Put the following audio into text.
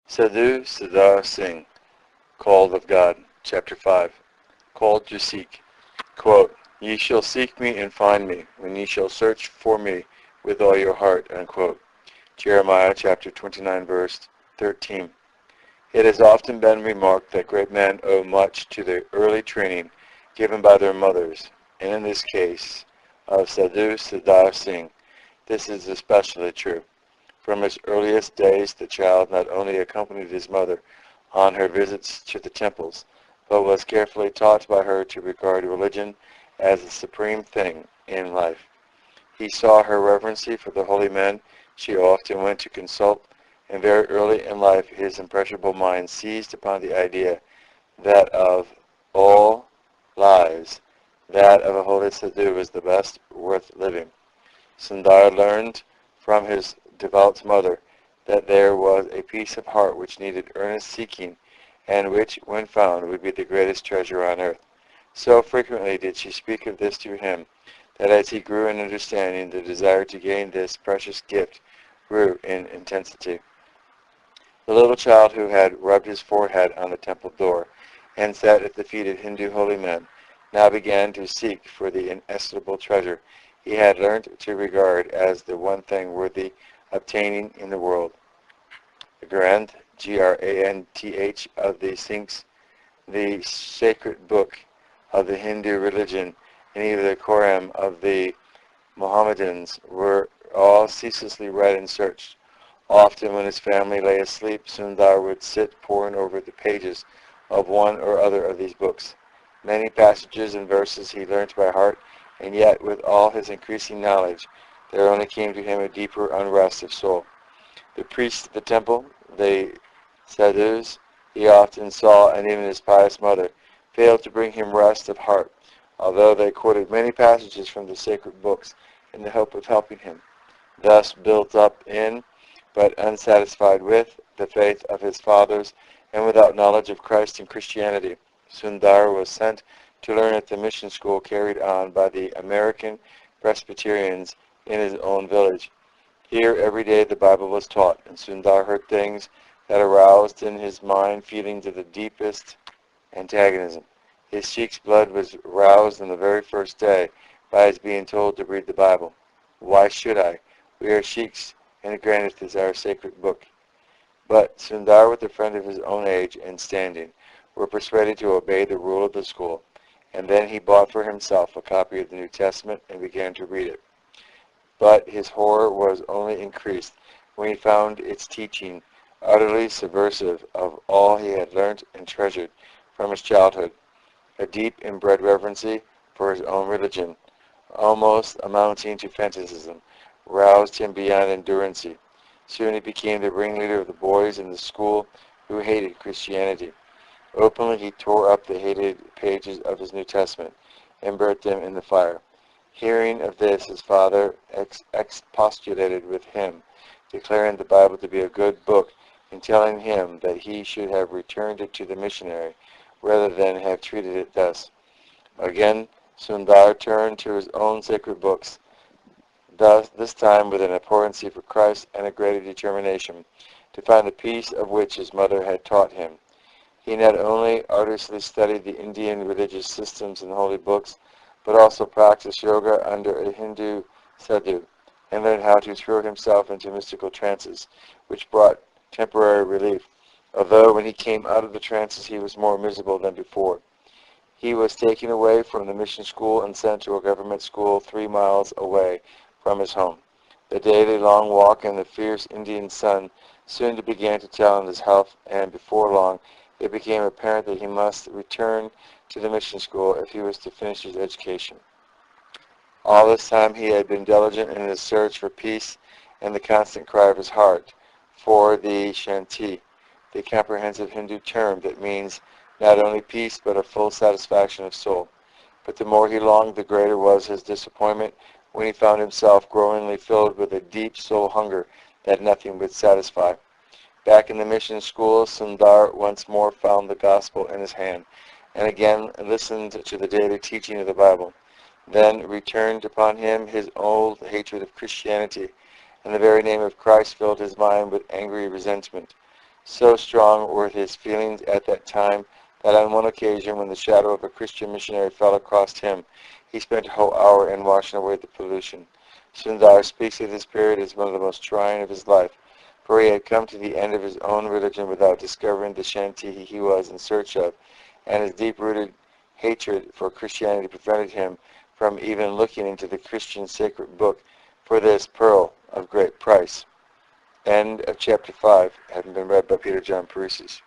Sadhu Sundar Singh, Called of God, Chapter 5. Called to seek. Quote, "Ye shall seek me and find me, when ye shall search for me with all your heart." Unquote. Jeremiah chapter 29, verse 13. It has often been remarked that great men owe much to the early training given by their mothers, and in this case of Sadhu Sundar Singh, this is especially true. From his earliest days, the child not only accompanied his mother on her visits to the temples, but was carefully taught by her to regard religion as the supreme thing in life. He saw her reverency for the holy men she often went to consult, and very early in life his impressionable mind seized upon the idea that of all lives, that of a holy sadhu was the best worth living. Sundar learned from his devout mother that there was a peace of heart which needed earnest seeking, and which, when found, would be the greatest treasure on earth. So frequently did she speak of this to him, that as he grew in understanding, the desire to gain this precious gift grew in intensity. The little child who had rubbed his forehead on the temple door and sat at the feet of Hindu holy men now began to seek for the inestimable treasure he had learnt to regard as the one thing worthy obtaining in the world. The Granth, Granth of the Sikhs, the sacred book of the Hindu religion, and even the Quran of the Mohammedans were all ceaselessly read and searched. Often when his family lay asleep, Sundar would sit poring over the pages of one or other of these books. Many passages and verses he learnt by heart, and yet with all his increasing knowledge, there only came to him a deeper unrest of soul. The priests of the temple, the sadhus, he often saw, and even his pious mother, failed to bring him rest of heart, although they quoted many passages from the sacred books in the hope of helping him. Thus built up in, but unsatisfied with, the faith of his fathers, and without knowledge of Christ and Christianity, Sundar was sent to learn at the mission school carried on by the American Presbyterians in his own village. Here every day the Bible was taught, and Sundar heard things that aroused in his mind feelings of the deepest antagonism. His Sikh's blood was roused on the very first day by his being told to read the Bible. "Why should I? We are Sikhs, and the Granth is our sacred book." But Sundar, with a friend of his own age and standing, were persuaded to obey the rule of the school, and then he bought for himself a copy of the New Testament and began to read it. But his horror was only increased when he found its teaching utterly subversive of all he had learnt and treasured from his childhood. A deep inbred reverency for his own religion, almost amounting to fanaticism, roused him beyond endurance. Soon he became the ringleader of the boys in the school who hated Christianity. Openly he tore up the hated pages of his New Testament and burnt them in the fire. Hearing of this, his father expostulated with him, declaring the Bible to be a good book and telling him that he should have returned it to the missionary rather than have treated it thus. Again, Sundar turned to his own sacred books, this time with an abhorrency for Christ and a greater determination to find the peace of which his mother had taught him. He not only arduously studied the Indian religious systems and holy books, but also practiced yoga under a Hindu sadhu, and learned how to throw himself into mystical trances, which brought temporary relief, although when he came out of the trances he was more miserable than before. He was taken away from the mission school and sent to a government school 3 miles away from his home. The daily long walk in the fierce Indian sun soon began to tell on his health, and before long it became apparent that he must return to the mission school if he was to finish his education. All this time he had been diligent in his search for peace and the constant cry of his heart for the Shanti, the comprehensive Hindu term that means not only peace but a full satisfaction of soul. But the more he longed, the greater was his disappointment when he found himself growingly filled with a deep soul hunger that nothing would satisfy. Back in the mission school, Sundar once more found the gospel in his hand, and again listened to the daily teaching of the Bible. Then returned upon him his old hatred of Christianity, and the very name of Christ filled his mind with angry resentment. So strong were his feelings at that time that on one occasion when the shadow of a Christian missionary fell across him, he spent a whole hour in washing away the pollution. Sundar speaks of this period as one of the most trying of his life, for he had come to the end of his own religion without discovering the shanti he was in search of, and his deep-rooted hatred for Christianity prevented him from even looking into the Christian sacred book for this pearl of great price. End of chapter 5, having been read by Peter John Paresis.